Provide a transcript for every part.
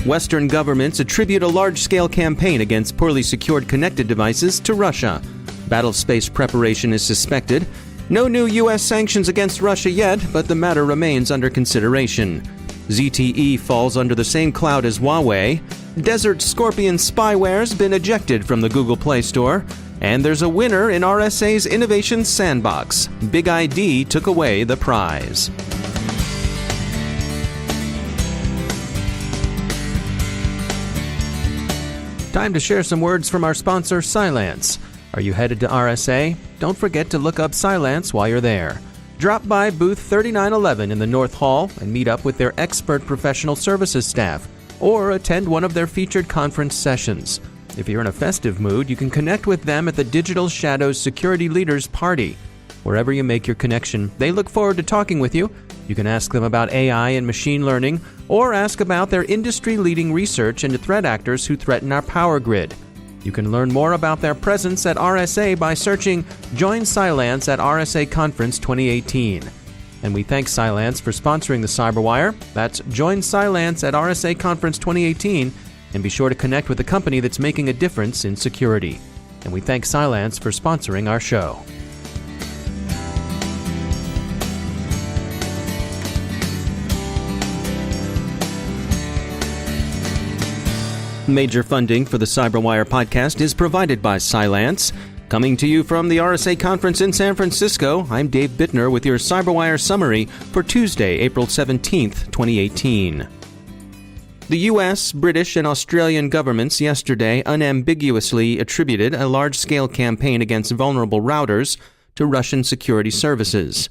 Western governments attribute a large-scale campaign against poorly secured connected devices to Russia. Battlespace preparation is suspected. No new U.S. sanctions against Russia yet, but the matter remains under consideration. ZTE falls under the same cloud as Huawei. Desert Scorpion spyware's been ejected from the Google Play Store. And there's a winner in RSA's innovation Sandbox. BigID took away the prize. Time to share some words from our sponsor, Cylance. Are you headed to RSA? Don't forget to look up Cylance while you're there. Drop by booth 3911 in the North Hall and meet up with their expert professional services staff, or attend one of their featured conference sessions. If you're in a festive mood, you can connect with them at the Digital Shadows Security Leaders Party. Wherever you make your connection, they look forward to talking with you. You can ask them about AI and machine learning, or ask about their industry-leading research into threat actors who threaten our power grid. You can learn more about their presence at RSA by searching Join Cylance at RSA Conference 2018. And we thank Cylance for sponsoring the Cyberwire. That's Join Cylance at RSA Conference 2018, and be sure to connect with a company that's making a difference in security. And we thank Cylance for sponsoring our show. Major funding for the Cyberwire podcast is provided by Cylance. Coming to you from the RSA Conference in San Francisco, I'm Dave Bittner with your Cyberwire summary for Tuesday, April 17th, 2018. The U.S., British, and Australian governments yesterday unambiguously attributed a large-scale campaign against vulnerable routers to Russian security services.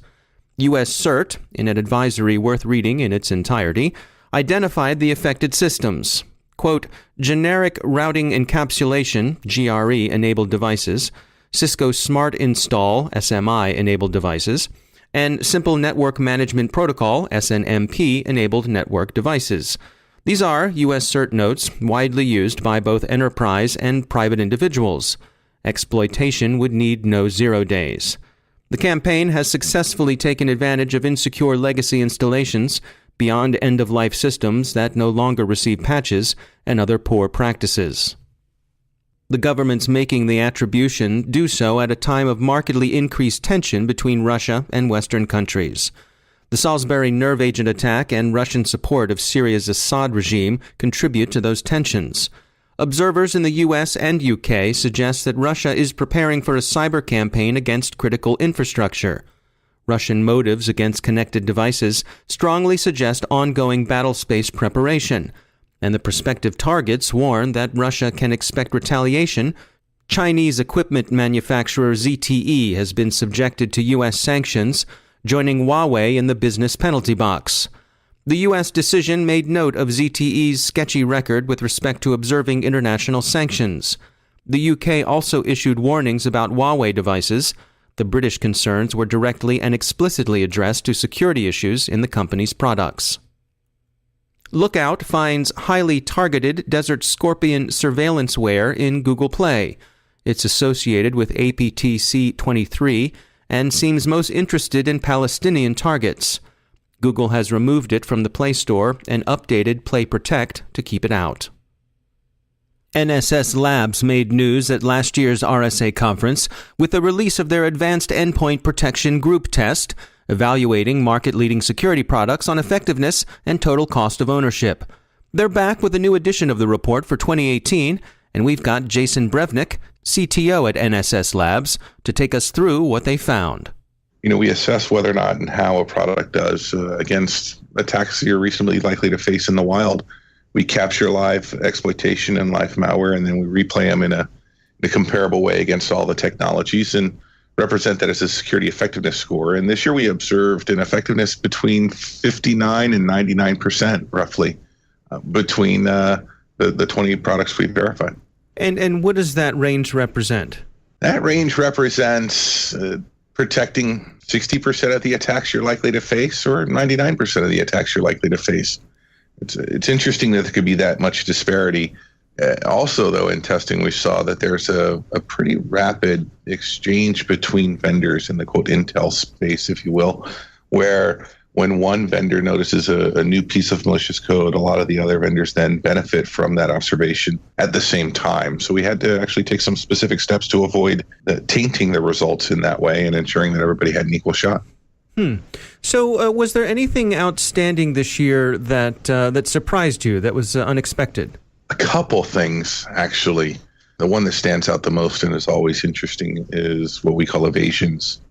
U.S. CERT, in an advisory worth reading in its entirety, identified the affected systems. Quote, generic routing encapsulation, GRE-enabled devices, Cisco Smart Install, SMI-enabled devices, and Simple Network Management Protocol, SNMP-enabled network devices. These are, U.S. CERT notes, widely used by both enterprise and private individuals. Exploitation would need no 0 days. The campaign has successfully taken advantage of insecure legacy installations, beyond end-of-life systems that no longer receive patches, and other poor practices. The governments making the attribution do so at a time of markedly increased tension between Russia and Western countries. The Salisbury nerve agent attack and Russian support of Syria's Assad regime contribute to those tensions. Observers in the U.S. and UK suggest that Russia is preparing for a cyber campaign against critical infrastructure. Russian motives against connected devices strongly suggest ongoing battlespace preparation, and the prospective targets warn that Russia can expect retaliation. Chinese equipment manufacturer ZTE has been subjected to U.S. sanctions, joining Huawei in the business penalty box. The U.S. decision made note of ZTE's sketchy record with respect to observing international sanctions. The U.K. also issued warnings about Huawei devices. The British concerns were directly and explicitly addressed to security issues in the company's products. Lookout finds highly targeted Desert Scorpion surveillanceware in Google Play. It's associated with APT-C23 and seems most interested in Palestinian targets. Google has removed it from the Play Store and updated Play Protect to keep it out. NSS Labs made news at last year's RSA conference with the release of their Advanced Endpoint Protection group test, evaluating market-leading security products on effectiveness and total cost of ownership. They're back with a new edition of the report for 2018, and we've got Jason Brvenik, CTO at NSS Labs, to take us through what they found. We assess whether or not and how a product does against attacks you're reasonably likely to face in the wild. We capture live exploitation and live malware, and then we replay them in a comparable way against all the technologies and represent that as a security effectiveness score. And this year we observed an effectiveness between 59 and 99%, roughly, between the 20 products we verified. And what does that range represent? That range represents protecting 60% of the attacks you're likely to face, or 99% of the attacks you're likely to face. It's interesting that there could be that much disparity. Also, though, in testing, we saw that there's a pretty rapid exchange between vendors in the, quote, intel space, if you will, where when one vendor notices a new piece of malicious code, a lot of the other vendors then benefit from that observation at the same time. So we had to actually take some specific steps to avoid tainting the results in that way and ensuring that everybody had an equal shot. So was there anything outstanding this year that surprised you, that was unexpected? A couple things, actually. The one that stands out the most and is always interesting is what we call evasions.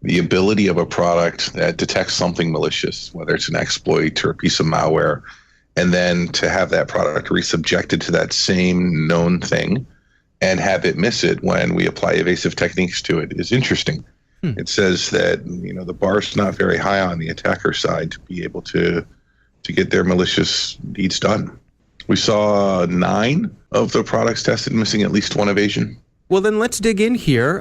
The ability of a product that detects something malicious, whether it's an exploit or a piece of malware, and then to have that product resubjected to that same known thing and have it miss it when we apply evasive techniques to it is interesting. It says that the bar's not very high on the attacker side to be able to get their malicious deeds done. We saw 9 of the products tested missing at least one evasion. Well, then let's dig in here.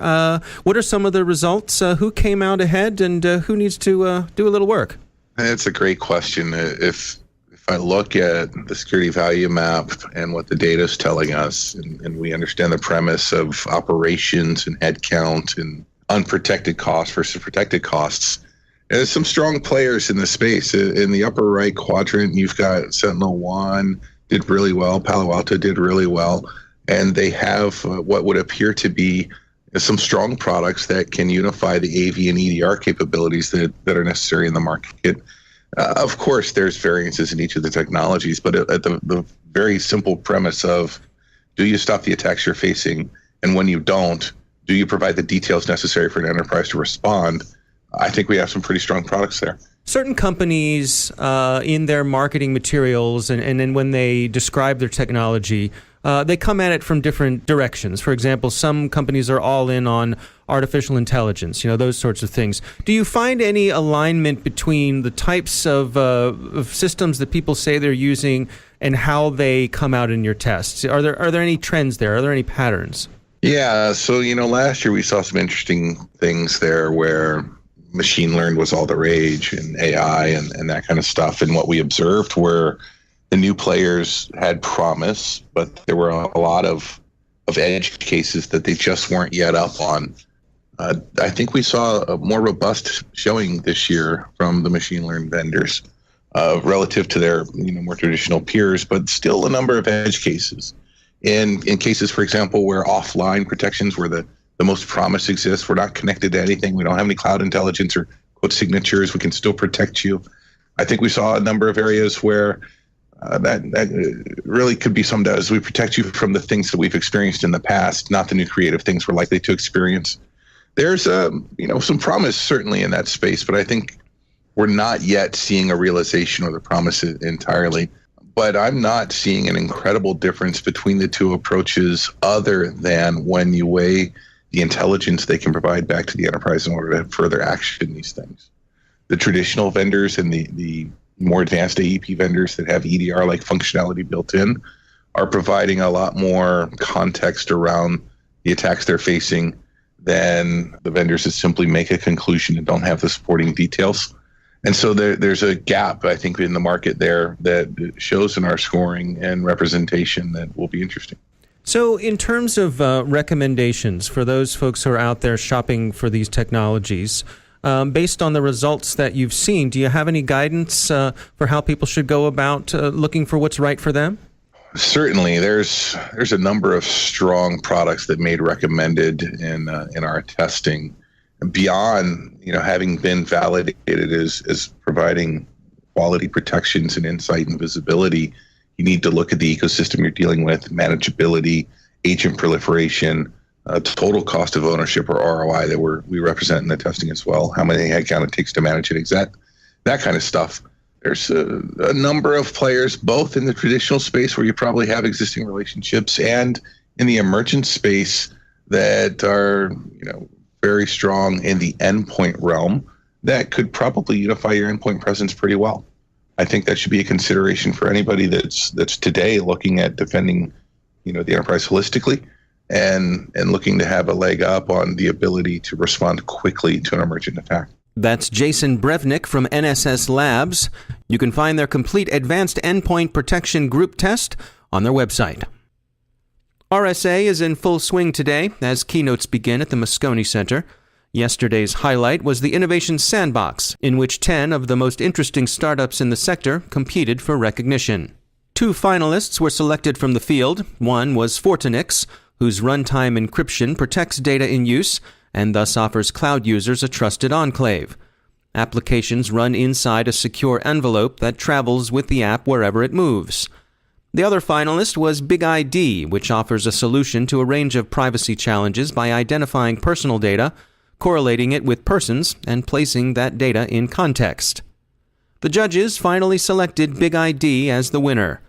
What are some of the results? Who came out ahead, and who needs to do a little work? That's a great question. If I look at the security value map and what the data is telling us, and we understand the premise of operations and headcount and unprotected costs versus protected costs, there's some strong players in the space. In the upper right quadrant, you've got SentinelOne did really well, Palo Alto did really well. And they have what would appear to be some strong products that can unify the AV and EDR capabilities that are necessary in the market. Of course, there's variances in each of the technologies, but at the very simple premise of, do you stop the attacks you're facing? And when you don't, do you provide the details necessary for an enterprise to respond? I think we have some pretty strong products there. Certain companies in their marketing materials and then when they describe their technology, they come at it from different directions. For example, some companies are all in on artificial intelligence, those sorts of things. Do you find any alignment between the types of systems that people say they're using and how they come out in your tests? Are there any trends there? Are there any patterns? Yeah, so last year we saw some interesting things there where machine learned was all the rage and AI and that kind of stuff. And what we observed were the new players had promise, but there were a lot of edge cases that they just weren't yet up on. I think we saw a more robust showing this year from the machine learned vendors relative to their more traditional peers, but still a number of edge cases. In cases, for example, where offline protections where the most promise exists, we're not connected to anything, we don't have any cloud intelligence or code signatures, we can still protect you. I think we saw a number of areas where that really could be summed up as we protect you from the things that we've experienced in the past, not the new creative things we're likely to experience. There's some promise certainly in that space, but I think we're not yet seeing a realization of the promise entirely. But I'm not seeing an incredible difference between the two approaches other than when you weigh the intelligence they can provide back to the enterprise in order to further action these things. The traditional vendors and the more advanced AEP vendors that have EDR-like functionality built in are providing a lot more context around the attacks they're facing than the vendors that simply make a conclusion and don't have the supporting details. And so there's a gap, I think, in the market there that shows in our scoring and representation that will be interesting. So in terms of recommendations for those folks who are out there shopping for these technologies, based on the results that you've seen, do you have any guidance for how people should go about looking for what's right for them? Certainly. There's a number of strong products that made recommended in our testing. Beyond having been validated as providing quality protections and insight and visibility, you need to look at the ecosystem you're dealing with, manageability, agent proliferation, total cost of ownership or ROI that we represent in the testing as well, how many headcount it takes to manage it, that kind of stuff. There's a number of players, both in the traditional space where you probably have existing relationships and in the emergent space that are very strong in the endpoint realm that could probably unify your endpoint presence pretty well. I think that should be a consideration for anybody that's today looking at defending, the enterprise holistically and looking to have a leg up on the ability to respond quickly to an emergent attack. That's Jason Brvenik from NSS Labs. You can find their complete Advanced Endpoint Protection group test on their website. RSA is in full swing today as keynotes begin at the Moscone Center. Yesterday's highlight was the Innovation Sandbox, in which 10 of the most interesting startups in the sector competed for recognition. 2 finalists were selected from the field. One was Fortinix, whose runtime encryption protects data in use and thus offers cloud users a trusted enclave. Applications run inside a secure envelope that travels with the app wherever it moves. The other finalist was BigID, which offers a solution to a range of privacy challenges by identifying personal data, correlating it with persons, and placing that data in context. The judges finally selected BigID as the winner.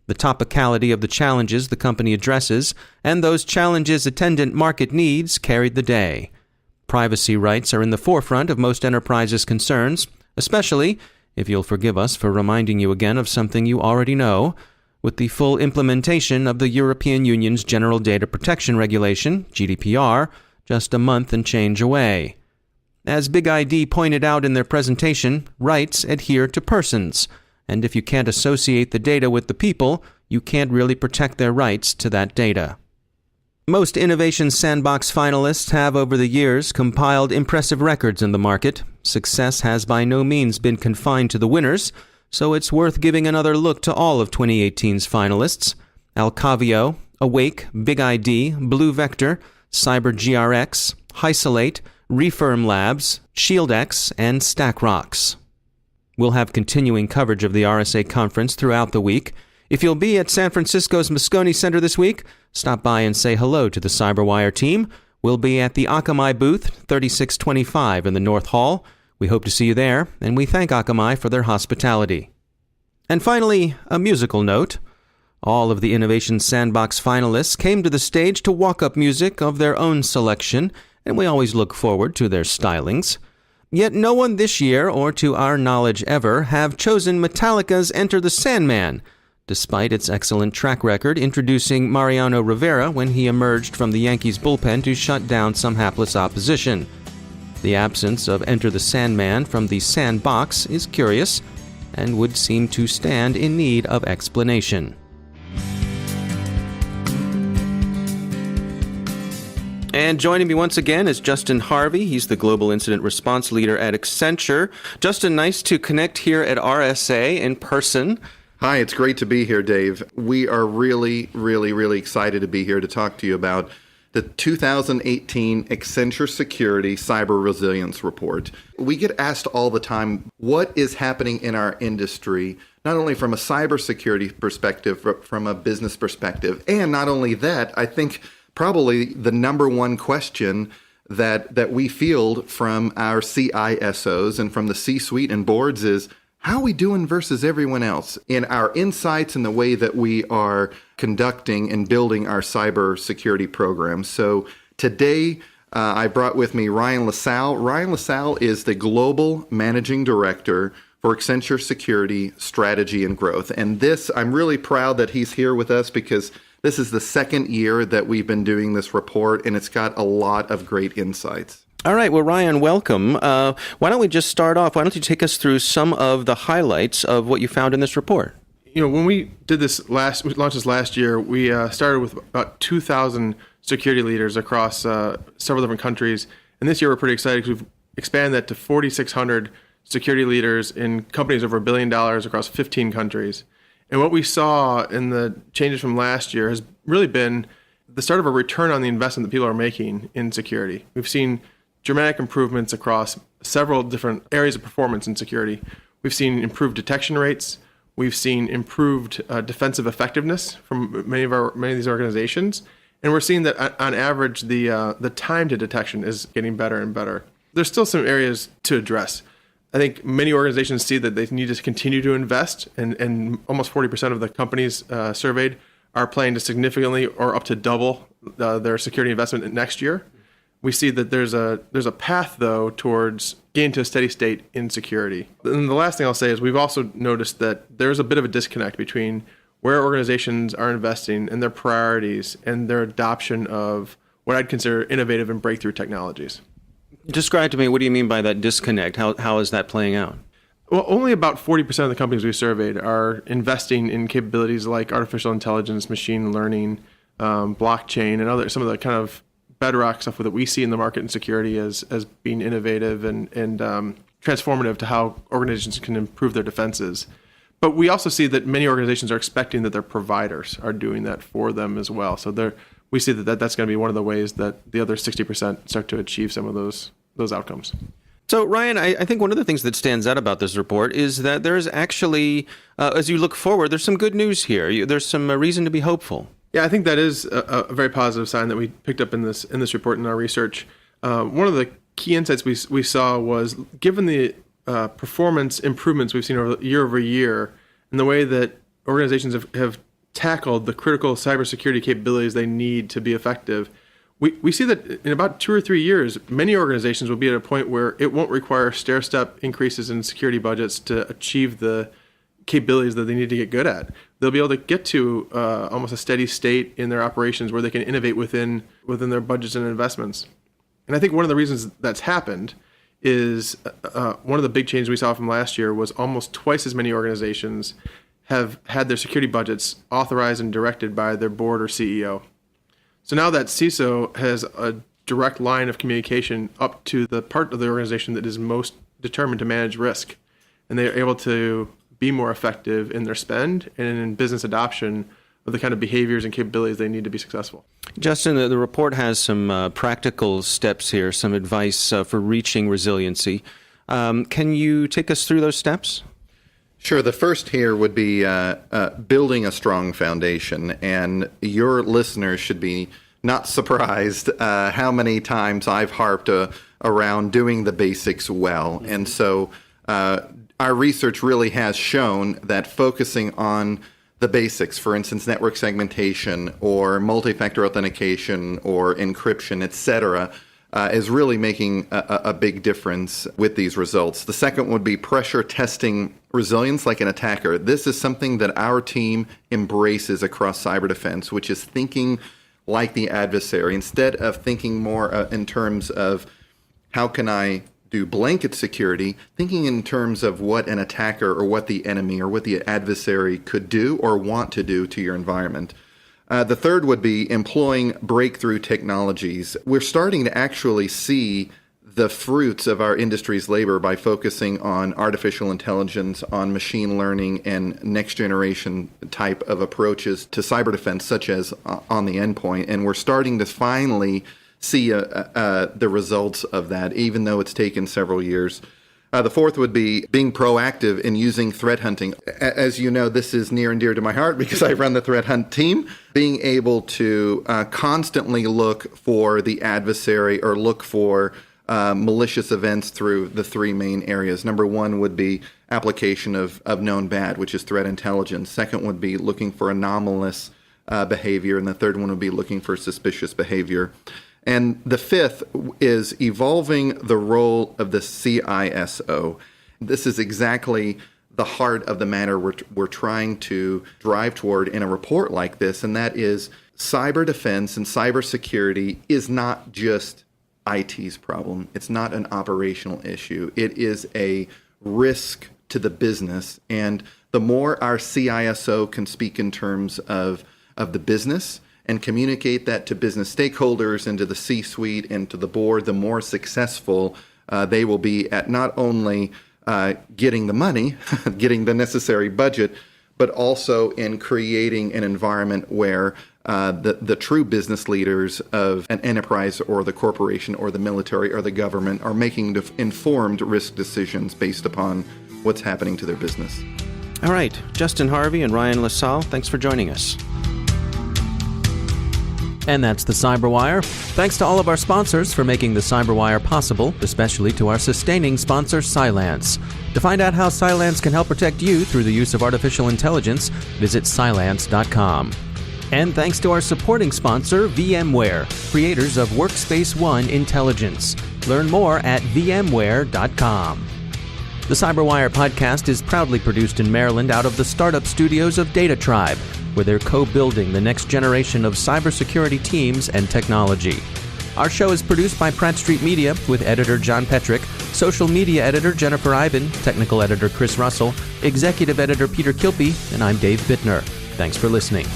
The topicality of the challenges the company addresses and those challenges' attendant market needs carried the day. Privacy rights are in the forefront of most enterprises' concerns, especially, if you'll forgive us for reminding you again of something you already know, with the full implementation of the European Union's General Data Protection Regulation, GDPR, just a month and change away. As BigID pointed out in their presentation, rights adhere to persons, and if you can't associate the data with the people, you can't really protect their rights to that data. Most Innovation Sandbox finalists have over the years compiled impressive records in the market. Success has by no means been confined to the winners, so it's worth giving another look to all of 2018's finalists: Alcavio, Awake, BigID, Blue Vector, CyberGRX, Hysolate, Refirm Labs, ShieldX, and StackRox. We'll have continuing coverage of the RSA conference throughout the week. If you'll be at San Francisco's Moscone Center this week, stop by and say hello to the CyberWire team. We'll be at the Akamai booth, 3625 in the North Hall. We hope to see you there, and we thank Akamai for their hospitality. And finally, a musical note. All of the Innovation Sandbox finalists came to the stage to walk-up music of their own selection, and we always look forward to their stylings. Yet no one this year, or to our knowledge ever, have chosen Metallica's Enter the Sandman, despite its excellent track record introducing Mariano Rivera when he emerged from the Yankees bullpen to shut down some hapless opposition. The absence of Enter the Sandman from the Sandbox is curious, and would seem to stand in need of explanation. And joining me once again is Justin Harvey. He's the Global Incident Response Leader at Accenture. Justin, nice to connect here at RSA in person. Hi, it's great to be here, Dave. We are really excited to be here to talk to you about the 2018 Accenture Security Cyber Resilience Report. We get asked all the time, what is happening in our industry, not only from a cybersecurity perspective, but from a business perspective. And not only that, I think probably the number one question that we field from our CISOs and from the C-suite and boards is, how are we doing versus everyone else in our insights and the way that we are conducting and building our cybersecurity programs? So today, I brought with me Ryan LaSalle. Ryan LaSalle is the Global Managing Director for Accenture Security Strategy and Growth. And this, I'm really proud that he's here with us because this is the second year that we've been doing this report, and it's got a lot of great insights. All right. Well, Ryan, welcome. Why don't we just start off? Why don't you take us through some of the highlights of what you found in this report? When we did this we launched this last year, we started with about 2,000 security leaders across several different countries. And this year, we're pretty excited because we've expanded that to 4,600 security leaders in companies over $1 billion across 15 countries. And what we saw in the changes from last year has really been the start of a return on the investment that people are making in security. We've seen dramatic improvements across several different areas of performance in security. We've seen improved detection rates. We've seen improved defensive effectiveness from many of these organizations. And we're seeing that on average, the time to detection is getting better and better. There's still some areas to address. I think many organizations see that they need to continue to invest, and almost 40% of the companies surveyed are planning to significantly or up to double their security investment next year. We see that there's a path, though, towards getting to a steady state in security. And the last thing I'll say is we've also noticed that there's a bit of a disconnect between where organizations are investing and their priorities and their adoption of what I'd consider innovative and breakthrough technologies. Describe to me, what do you mean by that disconnect? How is that playing out? Well, only about 40% of the companies we surveyed are investing in capabilities like artificial intelligence, machine learning, blockchain, and some of the kind of bedrock stuff that we see in the market and security as being innovative and transformative to how organizations can improve their defenses. But we also see that many organizations are expecting that their providers are doing that for them as well. So we see that's going to be one of the ways that the other 60% start to achieve some of those outcomes. So, Ryan, I think one of the things that stands out about this report is that there is actually, as you look forward, there's some good news here. There's some reason to be hopeful. Yeah, I think that is a very positive sign that we picked up in this report in our research. One of the key insights we saw was, given the performance improvements we've seen over year and the way that organizations have tackled the critical cybersecurity capabilities they need to be effective, we see that in about 2 or 3 years, many organizations will be at a point where it won't require stair-step increases in security budgets to achieve the capabilities that they need to get good at. They'll be able to get to almost a steady state in their operations where they can innovate within their budgets and investments. And I think one of the reasons that's happened is one of the big changes we saw from last year was almost twice as many organizations have had their security budgets authorized and directed by their board or CEO. So now that CISO has a direct line of communication up to the part of the organization that is most determined to manage risk, and they are able to be more effective in their spend and in business adoption of the kind of behaviors and capabilities they need to be successful. Justin, the report has some practical steps here, some advice for reaching resiliency. Can you take us through those steps? Sure. The first here would be building a strong foundation, and your listeners should be not surprised how many times I've harped around doing the basics well. Mm-hmm. And so our research really has shown that focusing on the basics, for instance, network segmentation or multi-factor authentication or encryption, et cetera, is really making a big difference with these results. The second would be pressure testing resilience like an attacker. This is something that our team embraces across cyber defense, which is thinking like the adversary instead of thinking more in terms of how can I do blanket security, thinking in terms of what an attacker or what the enemy or what the adversary could do or want to do to your environment. The third would be employing breakthrough technologies. We're starting to actually see the fruits of our industry's labor by focusing on artificial intelligence, on machine learning, and next generation type of approaches to cyber defense, such as on the endpoint. And we're starting to finally see the results of that, even though it's taken several years. The fourth would be being proactive in using threat hunting. As you know, this is near and dear to my heart because I run the threat hunt team. Being able to constantly look for the adversary or look for malicious events through the three main areas. Number one would be application of known bad, which is threat intelligence. Second would be looking for anomalous behavior. And the third one would be looking for suspicious behavior. And the fifth is evolving the role of the CISO. This is exactly the heart of the matter we're trying to drive toward in a report like this, and that is cyber defense and cybersecurity is not just IT's problem. It's not an operational issue. It is a risk to the business. And the more our CISO can speak in terms of the business and communicate that to business stakeholders and to the C-suite and to the board, the more successful they will be at not only getting the money, getting the necessary budget, but also in creating an environment where the true business leaders of an enterprise or the corporation or the military or the government are making informed risk decisions based upon what's happening to their business. All right. Justin Harvey and Ryan LaSalle, thanks for joining us. And that's the CyberWire. Thanks to all of our sponsors for making the CyberWire possible, especially to our sustaining sponsor, Cylance. To find out how Cylance can help protect you through the use of artificial intelligence, visit Cylance.com. And thanks to our supporting sponsor, VMware, creators of Workspace ONE Intelligence. Learn more at vmware.com. The CyberWire podcast is proudly produced in Maryland out of the startup studios of Data Tribe, where they're co-building the next generation of cybersecurity teams and technology. Our show is produced by Pratt Street Media with editor John Petrick, social media editor Jennifer Iben, technical editor Chris Russell, executive editor Peter Kilpie, and I'm Dave Bittner. Thanks for listening.